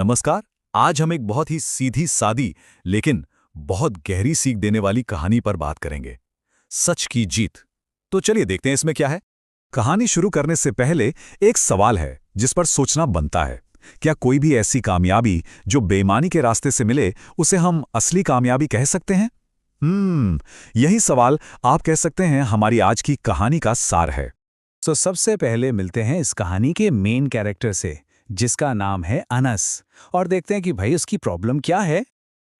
नमस्कार। आज हम एक बहुत ही सीधी सादी लेकिन बहुत गहरी सीख देने वाली कहानी पर बात करेंगे। सच की जीत। तो चलिए देखते हैं इसमें क्या है। कहानी शुरू करने से पहले एक सवाल है जिस पर सोचना बनता है। क्या कोई भी ऐसी कामयाबी जो बेईमानी के रास्ते से मिले उसे हम असली कामयाबी कह सकते हैं? यही सवाल आप कह सकते हैं हमारी आज की कहानी का सार है। तो सबसे पहले मिलते हैं इस कहानी के मेन कैरेक्टर से, जिसका नाम है अनस, और देखते हैं कि भाई उसकी प्रॉब्लम क्या है।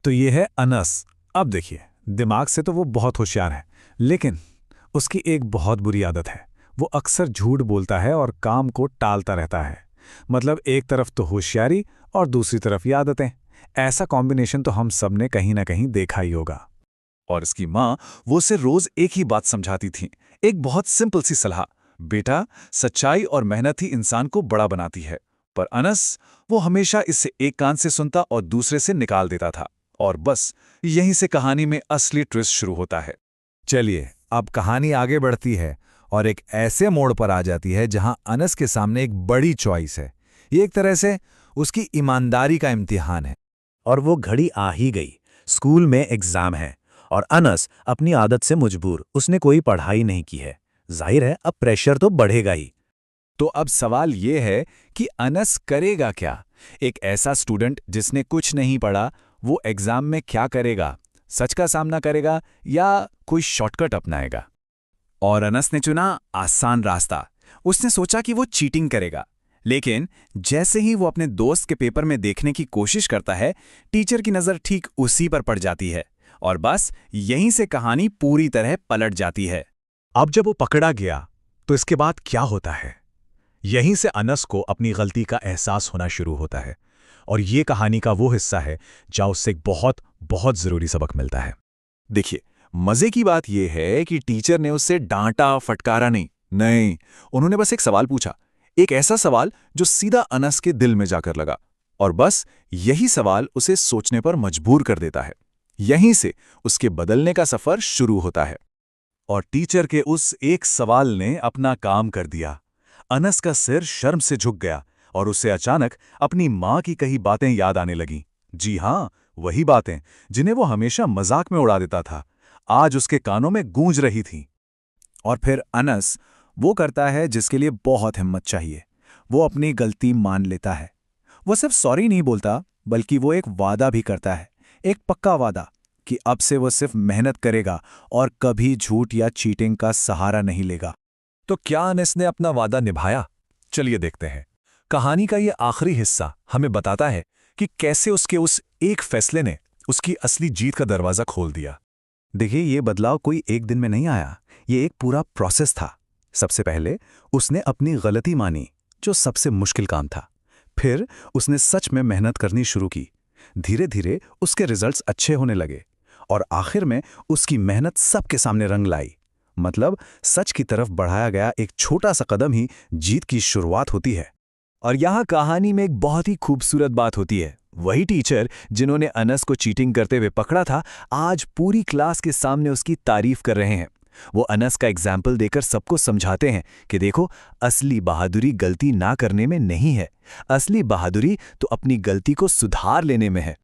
तो ये है अनस। अब देखिए, दिमाग से तो वो बहुत होशियार है, लेकिन उसकी एक बहुत बुरी आदत है। वो अक्सर झूठ बोलता है और काम को टालता रहता है। मतलब एक तरफ तो होशियारी और दूसरी तरफ ये आदतें। ऐसा कॉम्बिनेशन तो हम सब ने कहीं ना कहीं देखा ही होगा। और इसकी माँ वो उसे रोज एक ही बात समझाती थी, एक बहुत सिंपल सी सलाह, बेटा सच्चाई और मेहनत ही इंसान को बड़ा बनाती है। पर अनस वो हमेशा इससे एक कान से सुनता और दूसरे से निकाल देता था। और बस यहीं से कहानी में असली ट्विस्ट शुरू होता है। चलिए, अब कहानी आगे बढ़ती है और एक ऐसे मोड़ पर आ जाती है जहां अनस के सामने एक बड़ी चॉइस है। ये एक तरह से उसकी ईमानदारी का इम्तिहान है। और वो घड़ी आ ही गई। स्कूल में एग्जाम है और अनस अपनी आदत से मजबूर, उसने कोई पढ़ाई नहीं की है। जाहिर है अब प्रेशर तो बढ़ेगा ही। तो अब सवाल ये है कि अनस करेगा क्या? एक ऐसा स्टूडेंट जिसने कुछ नहीं पढ़ा, वो एग्जाम में क्या करेगा? सच का सामना करेगा या कोई शॉर्टकट अपनाएगा? और अनस ने चुना आसान रास्ता। उसने सोचा कि वो चीटिंग करेगा। लेकिन जैसे ही वो अपने दोस्त के पेपर में देखने की कोशिश करता है, टीचर की नज़र ठीक उसी पर पड़ जाती है। और बस यहीं से कहानी पूरी तरह पलट जाती है। अब जब वो पकड़ा गया तो इसके बाद क्या होता है? यहीं से अनस को अपनी गलती का एहसास होना शुरू होता है। और ये कहानी का वो हिस्सा है जहां उससे एक बहुत बहुत जरूरी सबक मिलता है। देखिए, मजे की बात यह है कि टीचर ने उससे डांटा फटकारा नहीं, उन्होंने बस एक सवाल पूछा। एक ऐसा सवाल जो सीधा अनस के दिल में जाकर लगा। और बस यही सवाल उसे सोचने पर मजबूर कर देता है। यहीं से उसके बदलने का सफर शुरू होता है। और टीचर के उस एक सवाल ने अपना काम कर दिया। अनस का सिर शर्म से झुक गया और उसे अचानक अपनी माँ की कही बातें याद आने लगीं। जी हां, वही बातें जिन्हें वो हमेशा मजाक में उड़ा देता था, आज उसके कानों में गूंज रही थीं। और फिर अनस वो करता है जिसके लिए बहुत हिम्मत चाहिए। वो अपनी गलती मान लेता है। वो सिर्फ सॉरी नहीं बोलता, बल्कि वो एक वादा भी करता है, एक पक्का वादा कि अब से वो सिर्फ मेहनत करेगा और कभी झूठ या चीटिंग का सहारा नहीं लेगा। तो क्या अनस ने अपना वादा निभाया? चलिए देखते हैं। कहानी का ये आखिरी हिस्सा हमें बताता है कि कैसे उसके उस एक फैसले ने उसकी असली जीत का दरवाजा खोल दिया। देखिए, ये बदलाव कोई एक दिन में नहीं आया, ये एक पूरा प्रोसेस था। सबसे पहले उसने अपनी गलती मानी, जो सबसे मुश्किल काम था। फिर उसने सच में मेहनत करनी शुरू की। धीरे धीरे उसके रिजल्ट्स अच्छे होने लगे और आखिर में उसकी मेहनत सबके सामने रंग लाई। मतलब सच की तरफ बढ़ाया गया एक छोटा सा कदम ही जीत की शुरुआत होती है। और यहाँ कहानी में एक बहुत ही खूबसूरत बात होती है। वही टीचर जिन्होंने अनस को चीटिंग करते हुए पकड़ा था, आज पूरी क्लास के सामने उसकी तारीफ कर रहे हैं। वो अनस का एग्जाम्पल देकर सबको समझाते हैं कि देखो, असली बहादुरी गलती ना करने में नहीं है, असली बहादुरी तो अपनी गलती को सुधार लेने में है।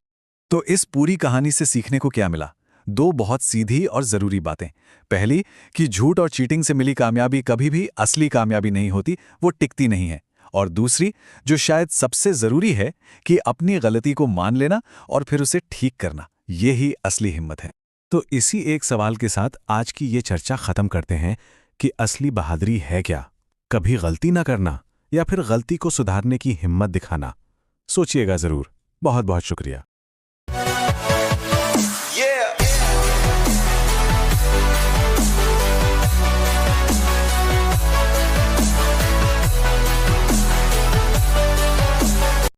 तो इस पूरी कहानी से सीखने को क्या मिला? दो बहुत सीधी और जरूरी बातें। पहली कि झूठ और चीटिंग से मिली कामयाबी कभी भी असली कामयाबी नहीं होती, वो टिकती नहीं है। और दूसरी, जो शायद सबसे जरूरी है, कि अपनी गलती को मान लेना और फिर उसे ठीक करना, ये ही असली हिम्मत है। तो इसी एक सवाल के साथ आज की ये चर्चा खत्म करते हैं कि असली बहादुरी है क्या? कभी गलती ना करना या फिर गलती को सुधारने की हिम्मत दिखाना? सोचिएगा जरूर। बहुत बहुत शुक्रिया।